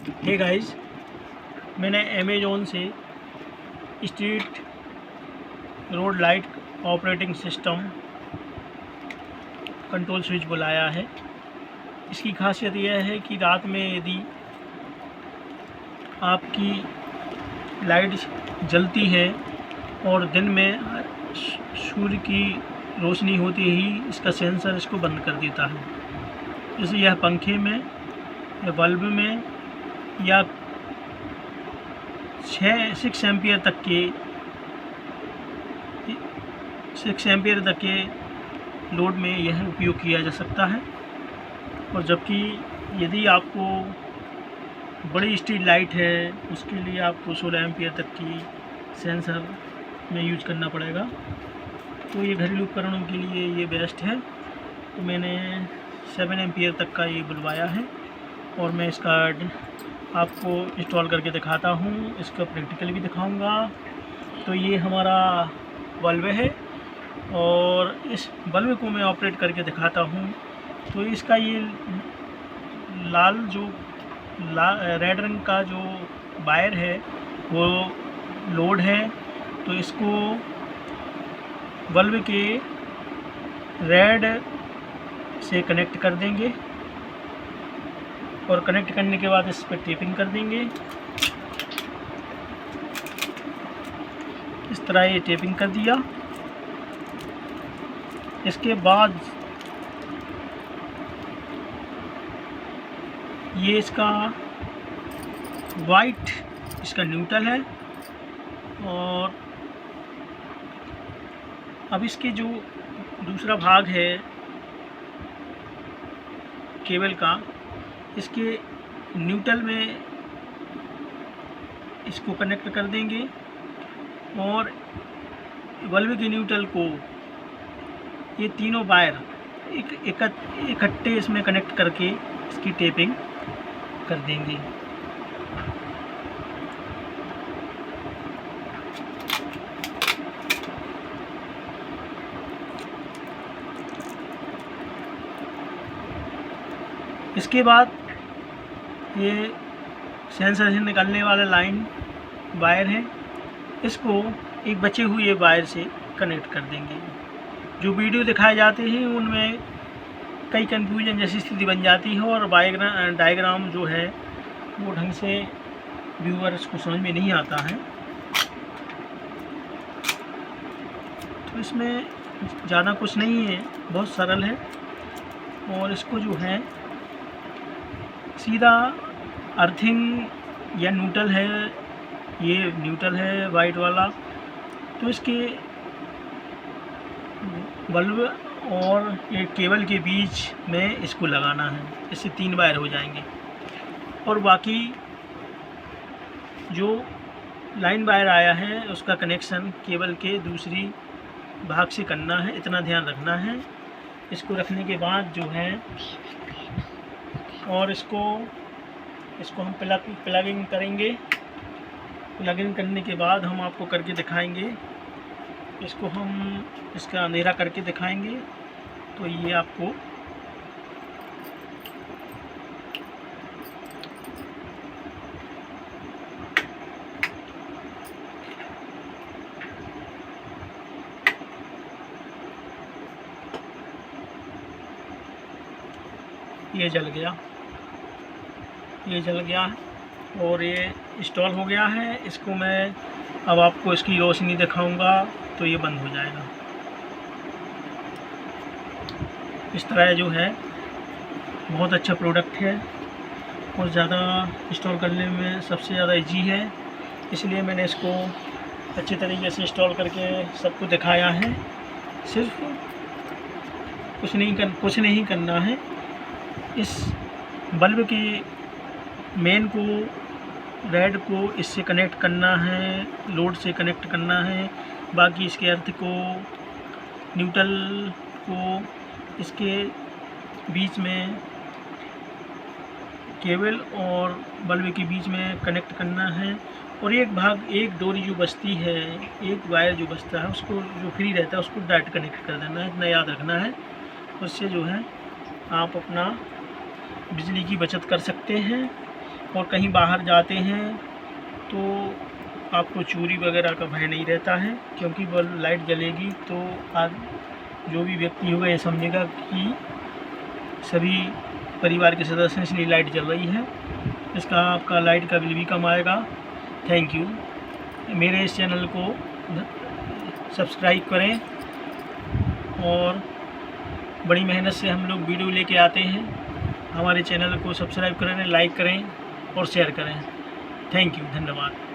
Hey guys, मैंने Amazon से street road light operating system control switch बुलाया है। इसकी खासियत यह है कि रात में यदि आपकी लाइट जलती है और दिन में सूर्य की रोशनी होते ही इसका सेंसर इसको बंद कर देता है। जैसे यह पंखे में या बल्ब में या 6 एम्पियर तक के लोड में यह उपयोग किया जा सकता है। और जबकि यदि आपको बड़ी स्ट्रीट लाइट है उसके लिए आपको 16 एम्पियर तक की सेंसर में यूज करना पड़ेगा। तो ये घरेलू उपकरणों के लिए ये बेस्ट है। तो मैंने 7 एम्पियर तक का ये बुलवाया है और मैं इसका आपको इंस्टॉल करके दिखाता हूँ, इसका प्रैक्टिकल भी दिखाऊंगा। तो ये हमारा बल्ब है और इस बल्ब को मैं ऑपरेट करके दिखाता हूँ। तो इसका ये रेड रंग का जो वायर है वो लोड है। तो इसको बल्ब के रेड से कनेक्ट कर देंगे और कनेक्ट करने के बाद इस पर टेपिंग कर देंगे। इस तरह ये टेपिंग कर दिया। इसके बाद ये इसका वाइट इसका न्यूट्रल है। और अब इसके जो दूसरा भाग है केबल का, इसके न्यूट्रल में इसको कनेक्ट कर देंगे और बल्ब के न्यूट्रल को ये तीनों वायर इकट्ठे इसमें कनेक्ट करके इसकी टेपिंग कर देंगे। इसके बाद ये सेंसर से निकलने वाला लाइन वायर है, इसको एक बचे हुए वायर से कनेक्ट कर देंगे। जो वीडियो दिखाए जाते हैं उनमें कई कन्फ्यूजन जैसी स्थिति बन जाती है और डायग्राम जो है वो ढंग से व्यूअर्स को समझ में नहीं आता है। तो इसमें ज़्यादा कुछ नहीं है, बहुत सरल है। और इसको जो है सीधा अर्थिंग या न्यूट्रल है, ये न्यूट्रल है वाइट वाला। तो इसके बल्ब और ये केबल के बीच में इसको लगाना है, इससे 3 वायर हो जाएंगे। और बाकी जो लाइन वायर आया है उसका कनेक्शन केबल के दूसरी भाग से करना है, इतना ध्यान रखना है। इसको रखने के बाद जो है और इसको हम प्लगिंग करेंगे। प्लगिंग करने के बाद हम आपको करके दिखाएंगे। इसको हम इसका अंधेरा करके दिखाएंगे। तो ये आपको ये जल गया है और ये इंस्टॉल हो गया है। इसको मैं अब आपको इसकी रोशनी दिखाऊंगा तो ये बंद हो जाएगा। इस तरह जो है बहुत अच्छा प्रोडक्ट है और ज़्यादा इंस्टॉल करने में सबसे ज़्यादा इजी है, इसलिए मैंने इसको अच्छे तरीके से इंस्टॉल करके सबको दिखाया है। सिर्फ कुछ नहीं करना है। इस बल्ब की मेन को रेड को इससे कनेक्ट करना है, लोड से कनेक्ट करना है। बाकी इसके अर्थ को न्यूट्रल को इसके बीच में केबल और बल्ब के बीच में कनेक्ट करना है। और एक डोरी जो बचती है, एक वायर जो बचता है उसको जो फ्री रहता है उसको डायरेक्ट कनेक्ट कर देना है, इतना याद रखना है। उससे जो है आप अपना बिजली की बचत कर सकते हैं और कहीं बाहर जाते हैं तो आपको चोरी वगैरह का भय नहीं रहता है, क्योंकि वह लाइट जलेगी तो जो भी व्यक्ति होगा ये समझेगा कि सभी परिवार के सदस्य इसलिए लाइट जल रही है। इसका आपका लाइट का बिल भी कम आएगा। Thank you. मेरे इस चैनल को सब्सक्राइब करें और बड़ी मेहनत से हम लोग वीडियो लेके आते हैं। हमारे चैनल को सब्सक्राइब करें, लाइक करें और शेयर करें। थैंक यू, धन्यवाद।